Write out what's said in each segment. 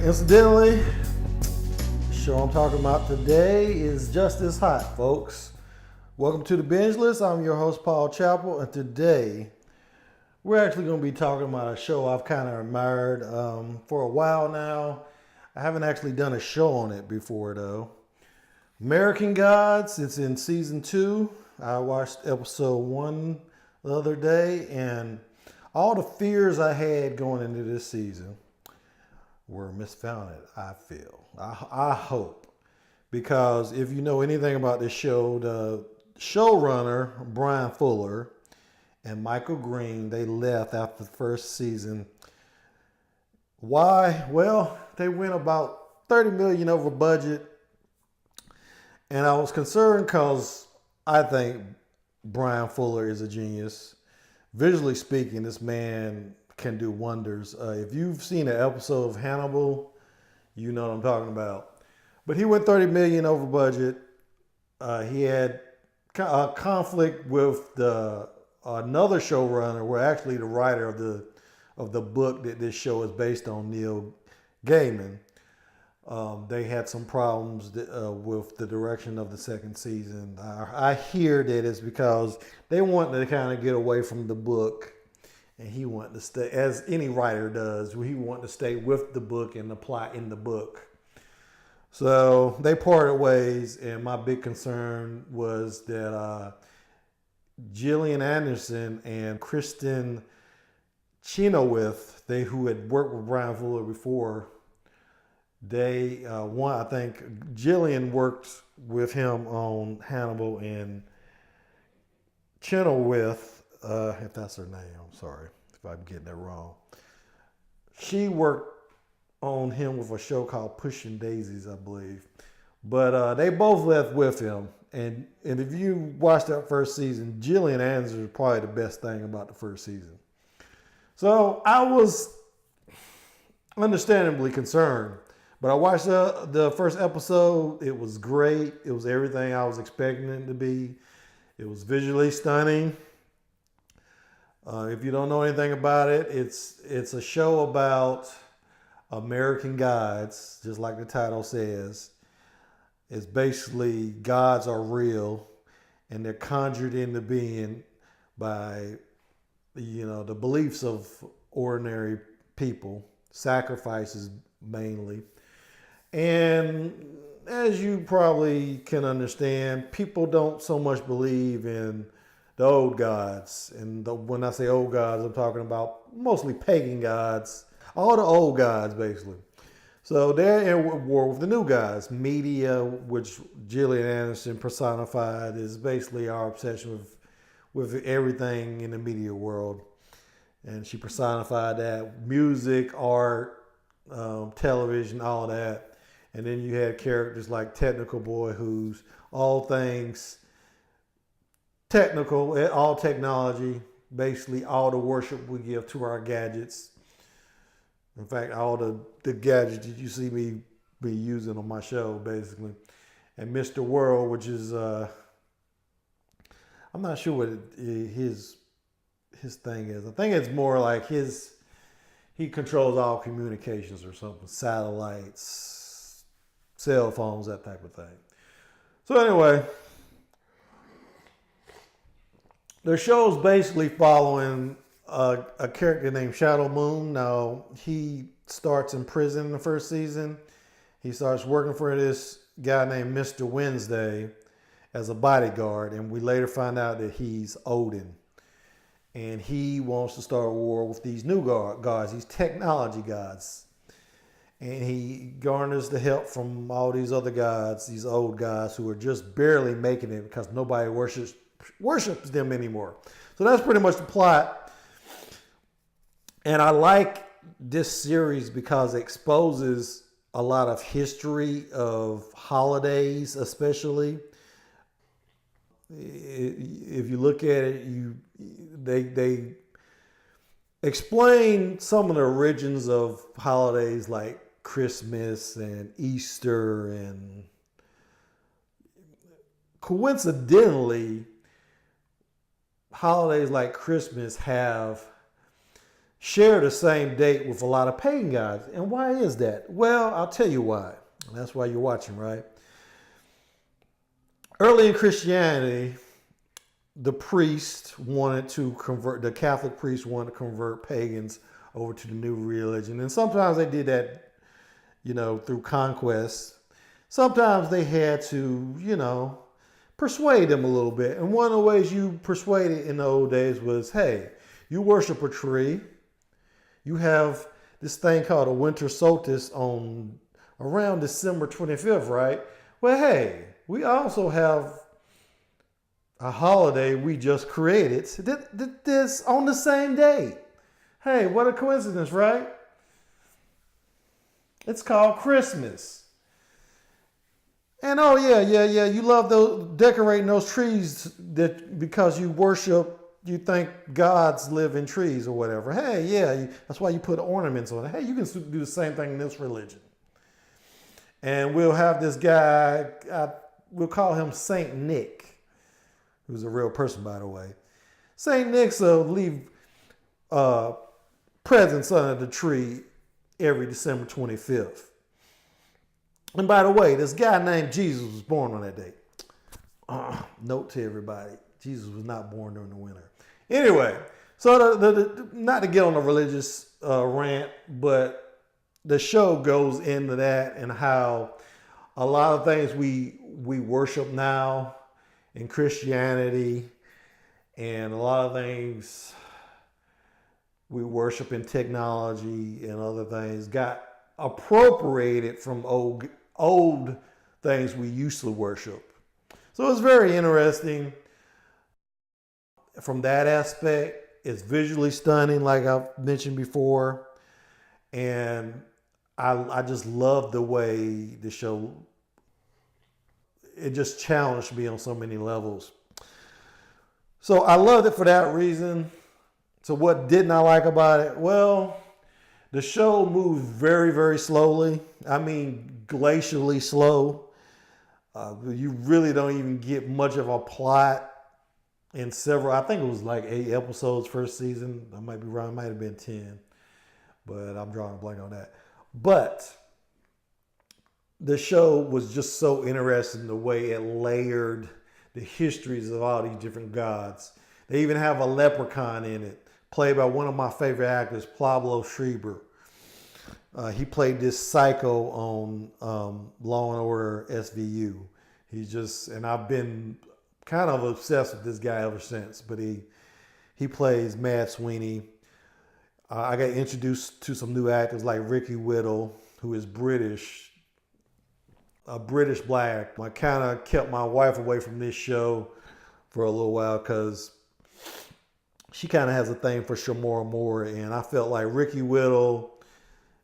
Incidentally, the show I'm talking about today is just as hot, folks. Welcome to the Binge List. I'm your host, Paul Chappell, and today we're actually going to be talking about a show I've kind of admired for a while now. I haven't actually done a show on it before, though. American Gods, it's in season 2. I watched episode 1 the other day, and all the fears I had going into this season were misfounded, I feel. I hope. Because if you know anything about this show, the showrunner, Brian Fuller, and Michael Green, they left after the first season. Why? Well, they went about $30 million over budget. And I was concerned because I think Brian Fuller is a genius. Visually speaking, this man can do wonders. If you've seen an episode of Hannibal, you know what I'm talking about. But he went $30 million over budget. He had a conflict with another showrunner, where actually the writer of the book that this show is based on, Neil Gaiman. They had some problems with the direction of the second season. I hear that it's because they wanted to kind of get away from the book, and he wanted to stay, as any writer does, he wanted to stay with the book and the plot in the book. So they parted ways, and my big concern was that Gillian Anderson and Kristen Chenoweth, who had worked with Brian Fuller before, I think Gillian worked with him on Hannibal, and Chenoweth, if that's her name, I'm sorry if I'm getting that wrong. She worked on him with a show called Pushing Daisies, I believe. But they both left with him. And if you watch that first season, Gillian Anderson is probably the best thing about the first season. So I was understandably concerned. But I watched the first episode. It was great. It was everything I was expecting it to be. It was visually stunning. If you don't know anything about it, it's a show about American gods, just like the title says. It's basically gods are real, and they're conjured into being by, the beliefs of ordinary people, sacrifices mainly. And as you probably can understand, people don't so much believe in the old gods. And when I say old gods, I'm talking about mostly pagan gods. All the old gods, basically. So they're in war with the new gods. Media, which Gillian Anderson personified, is basically our obsession with everything in the media world. And she personified that. Music, art, television, all that. And then you had characters like Technical Boy, who's all things technical, all technology, basically all the worship we give to our gadgets. In fact, all the gadgets that you see me be using on my show, basically. And Mr. World, which is, I'm not sure what his thing is. I think it's more like he controls all communications or something, satellites, cell phones, that type of thing. So anyway, the show's basically following a character named Shadow Moon. Now, he starts in prison in the first season. He starts working for this guy named Mr. Wednesday as a bodyguard, and we later find out that he's Odin. And he wants to start a war with these new gods, these technology gods. And he garners the help from all these other gods, these old gods who are just barely making it because nobody worships them anymore. So that's pretty much the plot. And I like this series because it exposes a lot of history of holidays, especially. If you look at it, they explain some of the origins of holidays like Christmas and Easter, and coincidentally, holidays like Christmas have share the same date with a lot of pagan gods. And why is that? Well, I'll tell you why. That's why you're watching, right? Early in Christianity, the Catholic priest wanted to convert pagans over to the new religion. And sometimes they did that, through conquest. Sometimes they had to, persuade them a little bit. And one of the ways you persuaded in the old days was, hey, you worship a tree. You have this thing called a winter solstice on around December 25th, right? Well, hey, we also have a holiday we just created this on the same day. Hey, what a coincidence, right? It's called Christmas. And oh yeah, you love those decorating those trees because you think gods live in trees or whatever. Hey, yeah, that's why you put ornaments on it. Hey, you can do the same thing in this religion. And we'll have this guy, we'll call him Saint Nick, who's a real person, by the way. Saint Nick's will leave presents under the tree every December 25th. And by the way, this guy named Jesus was born on that day. Note to everybody, Jesus was not born during the winter. Anyway, so not to get on a religious rant, but the show goes into that and how a lot of things we worship now in Christianity and a lot of things we worship in technology and other things got appropriated from old things we used to worship. So it's very interesting from that aspect. It's visually stunning, like I've mentioned before. And I just love the way the show, it just challenged me on so many levels. So I loved it for that reason. So what didn't I like about it? Well, the show moved very, very slowly. I mean, glacially slow. You really don't even get much of a plot in I think it was like 8 episodes first season. I might be wrong, it might have been 10. But I'm drawing a blank on that. But the show was just so interesting the way it layered the histories of all these different gods. They even have a leprechaun in it, played by one of my favorite actors, Pablo Schreiber. He played this psycho on Law and Order SVU. And I've been kind of obsessed with this guy ever since. But he plays Mad Sweeney. I got introduced to some new actors like Ricky Whittle, who is British, a British black. I kind of kept my wife away from this show for a little while because she kind of has a thing for Shamora Moore, and I felt like Ricky Whittle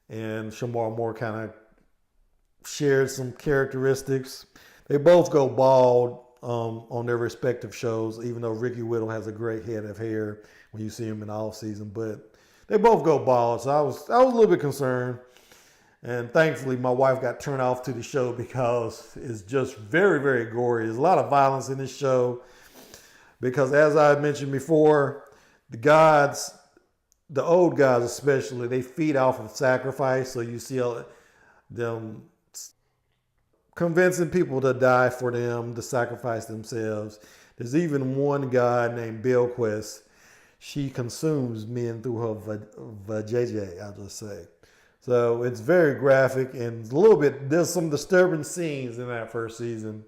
and Shamora Moore kind of shared some characteristics. They both go bald on their respective shows, even though Ricky Whittle has a great head of hair when you see him in the off season, but they both go bald, so I was a little bit concerned. And thankfully, my wife got turned off to the show because it's just very, very gory. There's a lot of violence in this show because, as I mentioned before, the old gods especially, they feed off of sacrifice. So you see them convincing people to die for them, to sacrifice themselves. There's even one god named Belquest. She consumes men through her vajayjay, I'll just say. So it's very graphic and there's some disturbing scenes in that first season,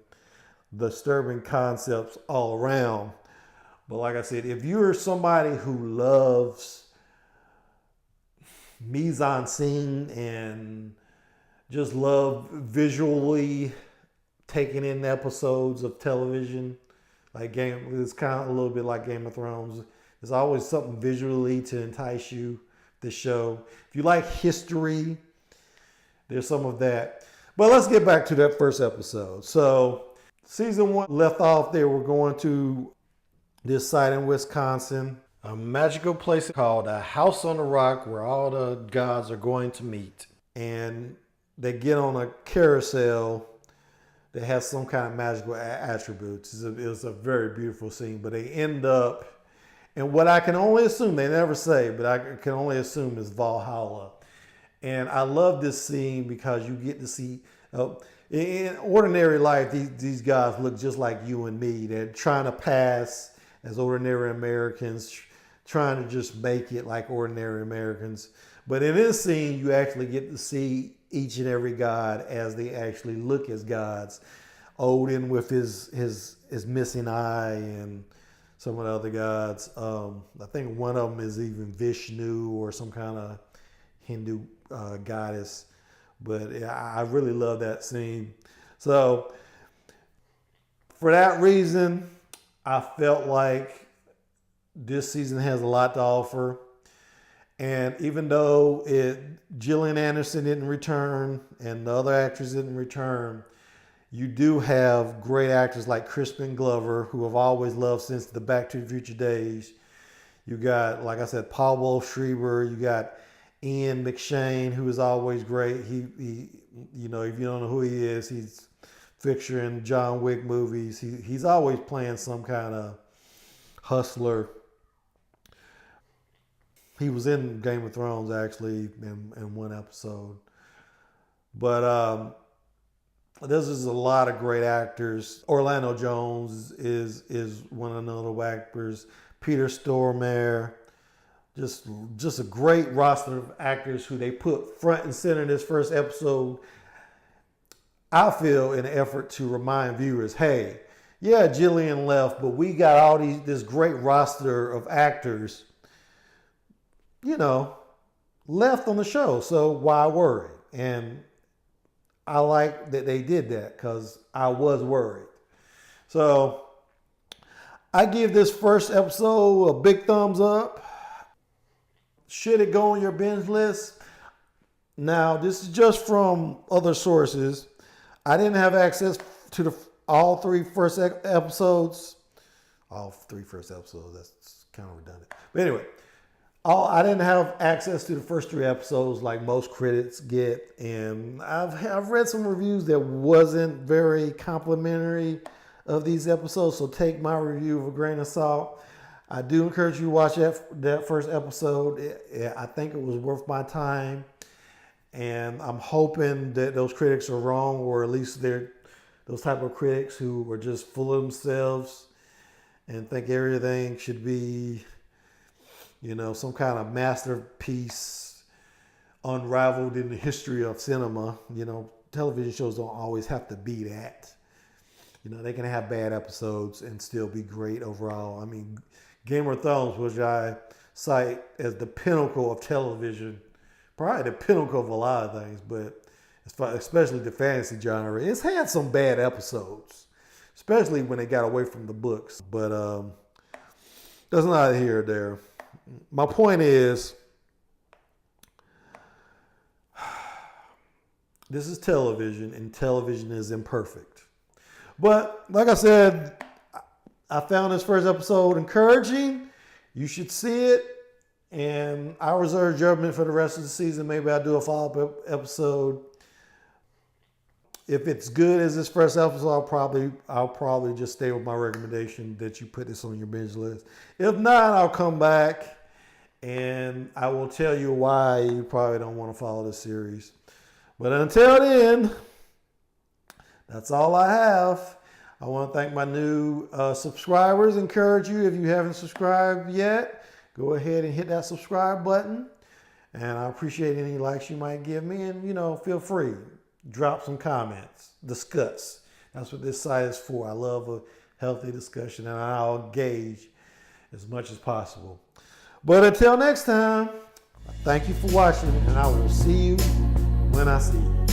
disturbing concepts all around. But like I said, if you're somebody who loves mise en scene and just love visually taking in episodes of television, it's kind of a little bit like Game of Thrones. There's always something visually to entice you, this show. If you like history, there's some of that. But let's get back to that first episode. So season 1 left off, they were going to this site in Wisconsin, a magical place called a House on the Rock where all the gods are going to meet. And they get on a carousel that has some kind of magical attributes. It was a very beautiful scene, but they end up And what I can only assume, they never say, but I can only assume is Valhalla. And I love this scene because you get to see, in ordinary life, these guys look just like you and me. They're trying to pass as ordinary Americans, trying to just make it like ordinary Americans. But in this scene, you actually get to see each and every god as they actually look as gods. Odin with his missing eye, and some of the other gods. I think one of them is even Vishnu or some kind of Hindu goddess. But I really love that scene. So for that reason, I felt like this season has a lot to offer. And even though Gillian Anderson didn't return and the other actors didn't return, you do have great actors like Crispin Glover, who I've always loved since the Back to the Future days. You got, like I said, Paul Schreiber. You got Ian McShane, who is always great. He, you know, if you don't know who he is, he's fixture in John Wick movies. He's always playing some kind of hustler. He was in Game of Thrones actually in one episode. But this is a lot of great actors. Orlando Jones is one of the notable actors. Peter Stormare. Just a great roster of actors who they put front and center in this first episode. I feel in an effort to remind viewers, hey, yeah, Jillian left, but we got all this great roster of actors, you know, left on the show. So why worry? And I like that they did that because I was worried. So I give this first episode a big thumbs up. Should it go on your binge list? Now, this is just from other sources. I didn't have access to all three first episodes. All three first episodes, that's kind of redundant. But anyway, I didn't have access to the first three episodes like most critics get. And I've read some reviews that wasn't very complimentary of these episodes. So take my review with a grain of salt. I do encourage you to watch that first episode. I think it was worth my time. And I'm hoping that those critics are wrong, or at least they're those type of critics who are just full of themselves and think everything should be, you know, some kind of masterpiece unraveled in the history of cinema. You know, television shows don't always have to be that. You know, they can have bad episodes and still be great overall. I mean, Game of Thrones, which I cite as the pinnacle of television, probably the pinnacle of a lot of things, but especially the fantasy genre, it's had some bad episodes, especially when they got away from the books. But that's neither here or there. My point is, this is television, and television is imperfect. But like I said, I found this first episode encouraging. You should see it. And I reserve judgment for the rest of the season. Maybe I'll do a follow-up episode. If it's good as this first episode, I'll probably just stay with my recommendation that you put this on your binge list. If not, I'll come back and I will tell you why you probably don't want to follow this series. But until then, that's all I have. I want to thank my new subscribers. Encourage you, if you haven't subscribed yet, go ahead and hit that subscribe button. And I appreciate any likes you might give me. And, you know, feel free. Drop some comments. Discuss. That's what this site is for. I love a healthy discussion, and I'll engage as much as possible. But until next time, thank you for watching, and I will see you when I see you.